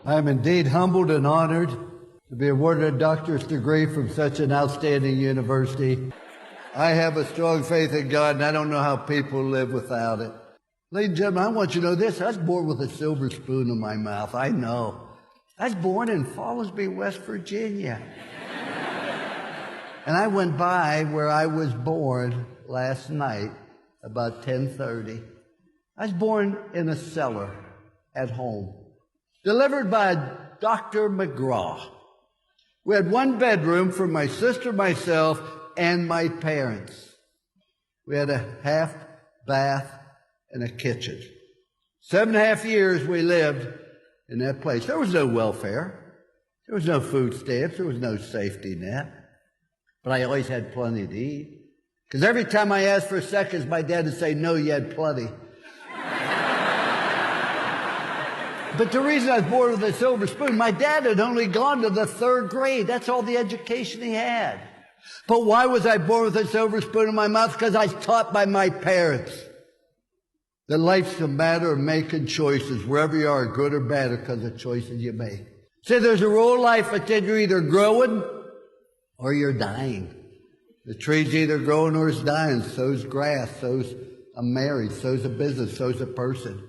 I am indeed humbled and honored to be awarded a doctorate degree from such an outstanding university. I have a strong faith in God, and I don't know how people live without it. Ladies and gentlemen, I want you to know this. I was born with a silver spoon in my mouth. I know. I was born in Fallsby, West Virginia. And I went by where I was born last night, about 10:30. I was born in a cellar at home, delivered by Dr. McGraw. We had one bedroom for my sister, myself, and my parents. We had a half bath and a kitchen. 7.5 years we lived in that place. There was no welfare. There was no food stamps. There was no safety net. But I always had plenty to eat. Because every time I asked for seconds, my dad would say, no, you had plenty. But the reason I was born with a silver spoon, my dad had only gone to the 3rd grade. That's all the education he had. But why was I born with a silver spoon in my mouth? Because I was taught by my parents that life's a matter of making choices, wherever you are, good or bad, because of choices you make. See, there's a rule in life that you're either growing or you're dying. The tree's either growing or it's dying. So's grass, so's a marriage, so's a business, so's a person.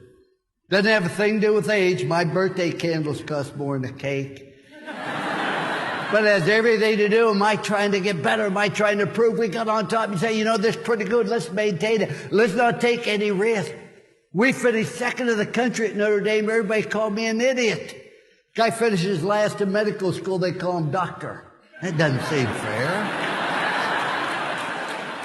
Doesn't have a thing to do with age. My birthday candles cost more than a cake. But it has everything to do. Am I trying to get better? Am I trying to prove we got on top and say, you know, this is pretty good. Let's maintain it. Let's not take any risk. We finished 2nd in the country at Notre Dame. Everybody called me an idiot. Guy finishes last in medical school. They call him doctor. That doesn't seem fair.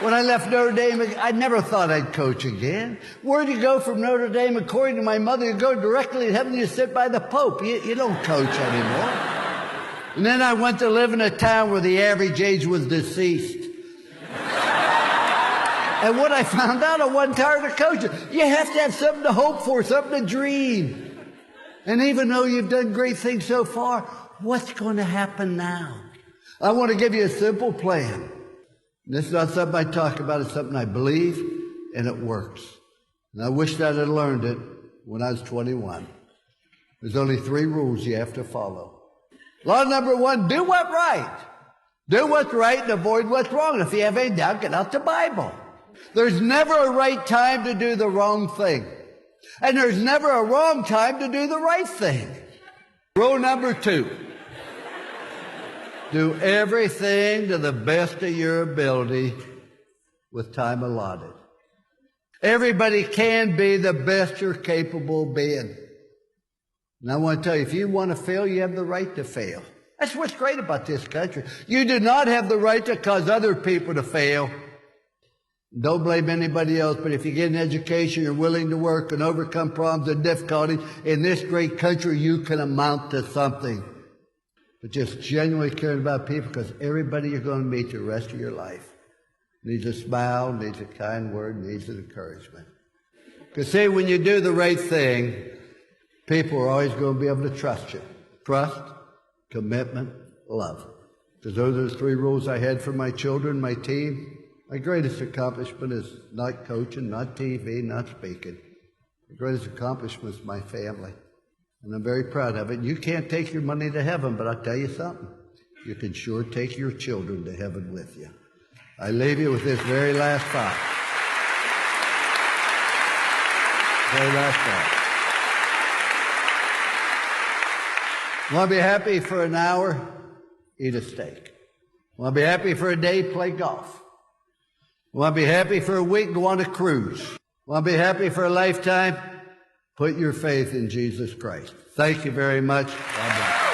When I left Notre Dame, I never thought I'd coach again. Where'd you go from Notre Dame? According to my mother, you go directly to heaven. You sit by the Pope. You don't coach anymore. And then I went to live in a town where the average age was deceased. And what I found out, I wasn't tired of coaching. You have to have something to hope for, something to dream. And even though you've done great things so far, what's going to happen now? I want to give you a simple plan. This is not something I talk about. It's something I believe, and it works. And I wish that I'd learned it when I was 21. There's only 3 rules you have to follow. Law number 1, do what's right. Do what's right and avoid what's wrong. If you have any doubt, get out the Bible. There's never a right time to do the wrong thing. And there's never a wrong time to do the right thing. Rule number 2. Do everything to the best of your ability with time allotted. Everybody can be the best you're capable of being. And I want to tell you, if you want to fail, you have the right to fail. That's what's great about this country. You do not have the right to cause other people to fail. Don't blame anybody else, but if you get an education, you're willing to work and overcome problems and difficulties, in this great country, you can amount to something. But just genuinely caring about people, because everybody you're going to meet the rest of your life needs a smile, needs a kind word, needs an encouragement. Because see, when you do the right thing, people are always going to be able to trust you. Trust, commitment, love. Because those are the 3 rules I had for my children, my team. My greatest accomplishment is not coaching, not TV, not speaking. The greatest accomplishment is my family. And I'm very proud of it. You can't take your money to heaven, but I'll tell you something. You can sure take your children to heaven with you. I leave you with this very last thought. Very last thought. Want to be happy for an hour? Eat a steak. Want to be happy for a day? Play golf. Want to be happy for a week? Go on a cruise. Want to be happy for a lifetime? Put your faith in Jesus Christ. Thank you very much. God bless.